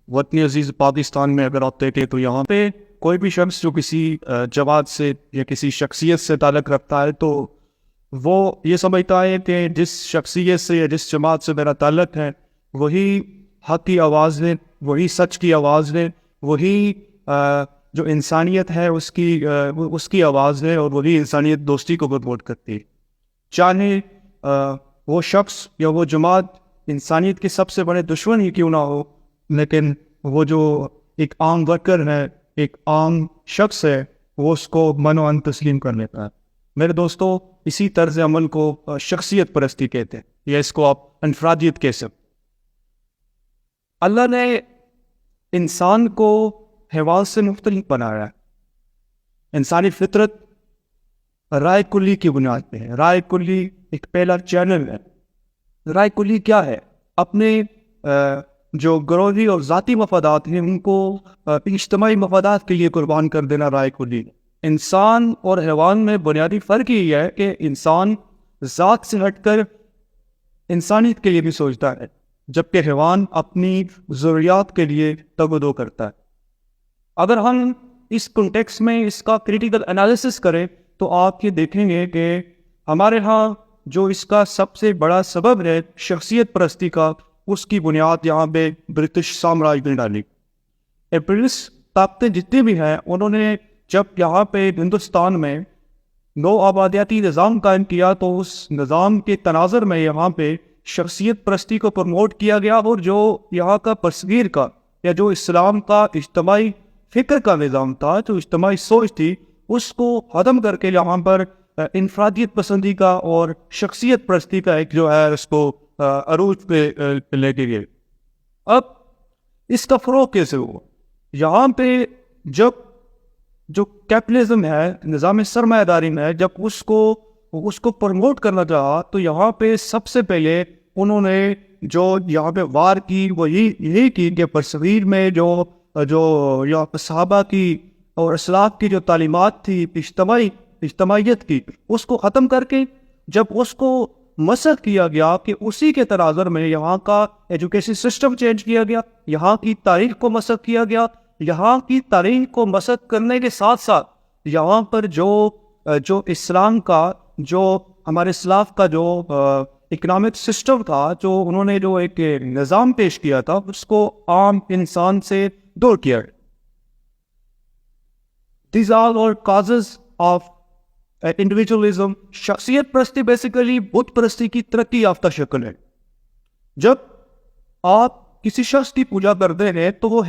وطن عزیز پاکستان میں اگر آپ دیکھیں تو یہاں پہ کوئی بھی شخص جو کسی جماعت سے یا کسی شخصیت سے تعلق رکھتا ہے تو وہ یہ سمجھتا ہے کہ جس شخصیت سے یا جس جماعت سے میرا تعلق ہے وہی حق کی آواز ہے، وہی سچ کی آواز ہے، وہی جو انسانیت ہے اس کی آواز ہے، اور وہی انسانیت دوستی کو پروموٹ کرتی ہے۔ چاہے وہ شخص یا وہ جماعت انسانیت کے سب سے بڑے دشمن ہی کیوں نہ ہو، لیکن وہ جو ایک عام ورکر ہے، ایک عام شخص ہے، وہ اس کو من و ان تسلیم کر لیتا ہے۔ میرے دوستو، اسی طرز عمل کو شخصیت پرستی کہتے ہیں، یا اس کو آپ انفرادیت کہہ سکتے۔ اللہ نے انسان کو حیوان سے مختلف بنایا ہے۔ انسانی فطرت رائے کلی کی بنیاد پہ ہے۔ رائے کلی ایک پہلا چینل ہے۔ رائے کلی کیا ہے؟ اپنے جو گروہی اور ذاتی مفادات ہیں ان کو اجتماعی مفادات کے لیے قربان کر دینا رائے کلی۔ انسان اور حیوان میں بنیادی فرق یہ ہے کہ انسان ذات سے ہٹ کر انسانیت کے لیے بھی سوچتا ہے، جبکہ حیوان اپنی ضروریات کے لیے تگ و دو کرتا ہے۔ اگر ہم اس کنٹیکس میں اس کا کریٹیکل انالیسس کریں تو آپ یہ دیکھیں گے کہ ہمارے ہاں جو اس کا سب سے بڑا سبب ہے شخصیت پرستی کا، اس کی بنیاد یہاں پہ برٹش سامراج نے ڈالی۔ امپیریلسٹ طاقتیں جتنی بھی ہیں، انہوں نے جب یہاں پہ ہندوستان میں نو آبادیاتی نظام قائم کیا تو اس نظام کے تناظر میں یہاں پہ شخصیت پرستی کو پروموٹ کیا گیا، اور جو یہاں کا تصویر کا یا جو اسلام کا اجتماعی فکر کا نظام تھا، جو اجتماعی سوچ تھی، اس کو ختم کر کے یہاں پر انفرادیت پسندی کا اور شخصیت پرستی کا ایک جو ہے اس کو عروج پہ لے کے گئے۔ اب اس کا فروغ کیسے ہوا؟ یہاں پہ جب جو کیپٹلزم ہے، نظام سرمایہ داری میں، جب اس کو پروموٹ کرنا چاہا تو یہاں پہ سب سے پہلے انہوں نے جو یہاں پہ وار کی وہ یہی کی کہ تصویر میں جو صحابہ کی اور اسلاف کی جو تعلیمات تھی اجتماعیت کی، اس کو ختم کر کے جب اس کو مسخ کیا گیا کہ اسی کے تناظر میں یہاں کا ایجوکیشن سسٹم چینج کیا گیا، یہاں کی تاریخ کو مسخ کیا گیا۔ یہاں کی تاریخ کو مسخ کرنے کے ساتھ ساتھ یہاں پر جو اسلام کا، جو ہمارے اسلاف کا جو اکنامک سسٹم تھا، جو انہوں نے جو ایک نظام پیش کیا تھا، اس کو عام انسان سے دور کیا۔ These are all causes of individualism۔ شخصیت پرستی بیسیکلی بت پرستی کی ترقی یافتہ شکل ہے۔ جب آپ کسی شخص کی پوجا کرتے ہیں تو وہ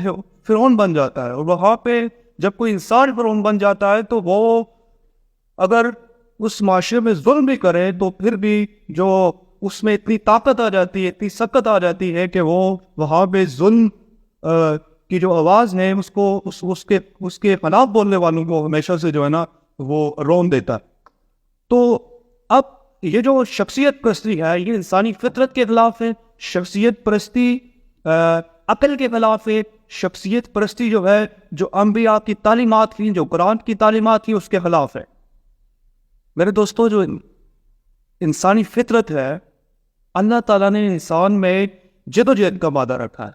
فرعون بن جاتا ہے، اور وہاں پہ جب کوئی انسان فرعون بن جاتا ہے تو وہ اگر اس معاشرے میں ظلم بھی کرے تو پھر بھی جو اس میں اتنی طاقت آ جاتی ہے، اتنی سکت آ جاتی ہے کہ وہ وہاں پہ ظلم کی جو آواز ہے اس کے خلاف بولنے والوں کو ہمیشہ سے جو ہے نا وہ رون دیتا ہے۔ تو اب یہ جو شخصیت پرستی ہے یہ انسانی فطرت کے خلاف ہے۔ شخصیت پرستی عقل کے خلاف ہے۔ شخصیت پرستی جو ہے، جو انبیاء کی تعلیمات تھیں، جو قرآن کی تعلیمات تھیں، اس کے خلاف ہے۔ میرے دوستو، جو انسانی فطرت ہے، اللہ تعالیٰ نے انسان میں جد و جہد کا مادہ رکھا ہے،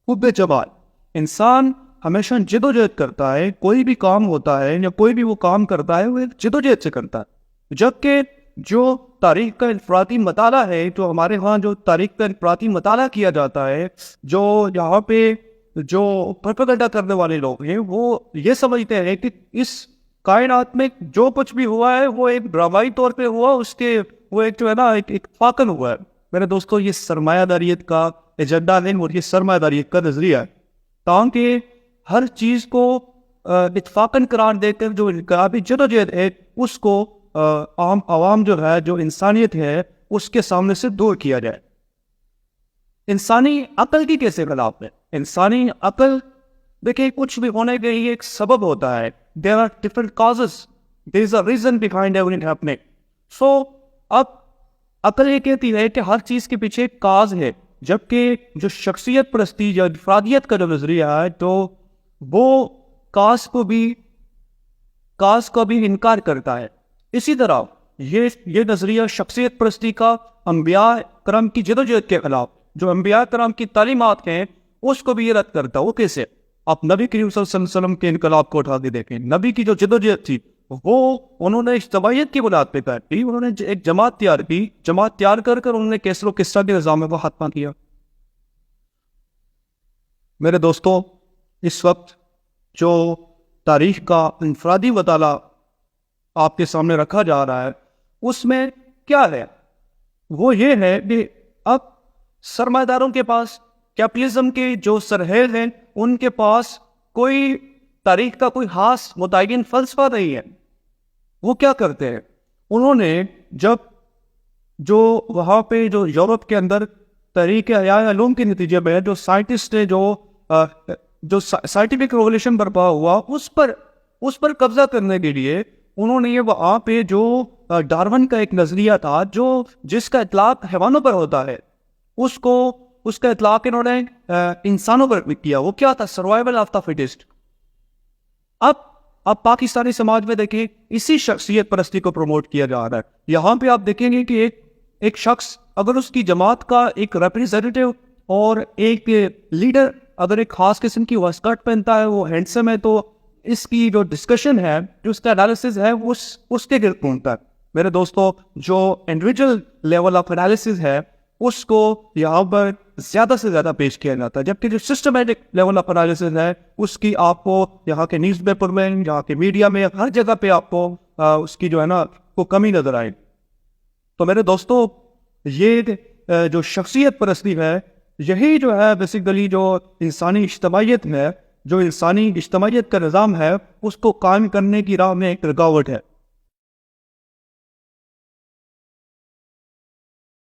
حب جمال۔ انسان ہمیشہ جد و جہد کرتا ہے، کوئی بھی کام ہوتا ہے یا کوئی بھی وہ کام کرتا ہے وہ ایک جد و جہد سے کرتا ہے۔ جبکہ جو تاریخ کا انفرادی مطالعہ ہے، جو ہمارے ہاں جو تاریخ کا انفرادی مطالعہ کیا جاتا ہے، جو یہاں پہ جو پروپیگنڈا کرنے والے لوگ ہیں، وہ یہ سمجھتے ہیں کہ اس کائنات میں جو کچھ بھی ہوا ہے وہ ایک ڈرامائی طور پہ ہوا، وہ ایک جو ہے نا ایک فاقن ہوا ہے۔ میرے دوستو، یہ سرمایہ داریت کا ایجنڈا نہیں، اور یہ سرمایہ داریت کا نظریہ ہے، تاکہ ہر چیز کو اتفاقاً قرار دے کر جو انقلابی جدوجہد ہے اس کو عام عوام جو ہے، جو انسانیت ہے، اس کے سامنے سے دور کیا جائے۔ انسانی عقل کی کیسے خلاف ہے؟ انسانی عقل دیکھیں، کچھ بھی ہونے کے لیے ایک سبب ہوتا ہے۔ There are different causes. There is a reason behind everything happening. So اب عقل یہ کہتی ہے کہ ہر چیز کے پیچھے ایک کاز ہے، جبکہ جو شخصیت پرستی یا انفرادیت کا جو نظریہ ہے تو وہ کاز کو بھی انکار کرتا ہے۔ اسی طرح یہ نظریہ شخصیت پرستی کا انبیاء کرام کی جدوجہد کے خلاف، جو انبیاء کرام کی تعلیمات ہیں اس کو بھی یہ رد کرتا ہے. وہ کیسے؟ آپ نبی کریم صلی اللہ علیہ وسلم کے انقلاب کو اٹھا کے دیکھیں. نبی کی جو جدوجہد تھی وہ انہوں نے اجتماعیت کی بنیاد پہ کی. انہوں نے ایک جماعت تیار کی. جماعت تیار کر انہوں نے کیسر و کسرا کے نظام کو ختم کیا. میرے دوستوں، اس وقت جو تاریخ کا انفرادی مطالعہ آپ کے سامنے رکھا جا رہا ہے اس میں کیا ہے؟ وہ یہ ہے کہ اب سرمایہ داروں کے پاس، کیپٹلزم کے جو سرحد ہیں ان کے پاس کوئی تاریخ کا کوئی خاص متعین فلسفہ نہیں ہے. وہ کیا کرتے ہیں؟ انہوں نے جب جو وہاں پہ جو یورپ کے اندر تحریک احیاء علوم کے نتیجے میں جو سائنٹسٹ نے جو سائنٹیفک ریولیوشن برپا ہوا اس پر قبضہ کرنے کے لیے انہوں نے یہ وہاں پہ جو ڈارون کا ایک نظریہ تھا جس کا اطلاق حیوانوں پر ہوتا ہے اس کا اطلاق انہوں نے انسانوں پر بھی کیا. وہ کیا تھا؟ Survival of the fittest. اب پاکستانی سماج میں دیکھیں اسی شخصیت پرستی کو پروموٹ کیا جا رہا ہے. یہاں پہ آپ دیکھیں گے کہ ایک شخص اگر اس کی جماعت کا ایک ریپرزینٹیو اور ایک لیڈر اگر ایک خاص قسم کی واسکٹ پہنتا ہے، وہ ہینڈسم ہے، تو اس کی جو ڈسکشن ہے، جو اس کا انالیسز ہے، اس کے گرد گھومتا ہے. میرے دوستوں، جو انڈیویجول لیول آف انالیسز ہے اس کو یہاں پر زیادہ سے زیادہ پیش کیا جاتا ہے، جبکہ جو سسٹمیٹک لیول آف انالیسز ہے اس کی آپ کو یہاں کے نیوز پیپر میں، یہاں کے میڈیا میں، ہر جگہ پہ آپ کو اس کی جو ہے نا کو کمی نظر آئے. تو میرے دوستوں، یہ جو شخصیت پرستی ہے، یہی جو ہے بیسیکلی جو انسانی اجتماعیت میں، جو انسانی اجتماعیت کا نظام ہے اس کو قائم کرنے کی راہ میں ایک رکاوٹ ہے.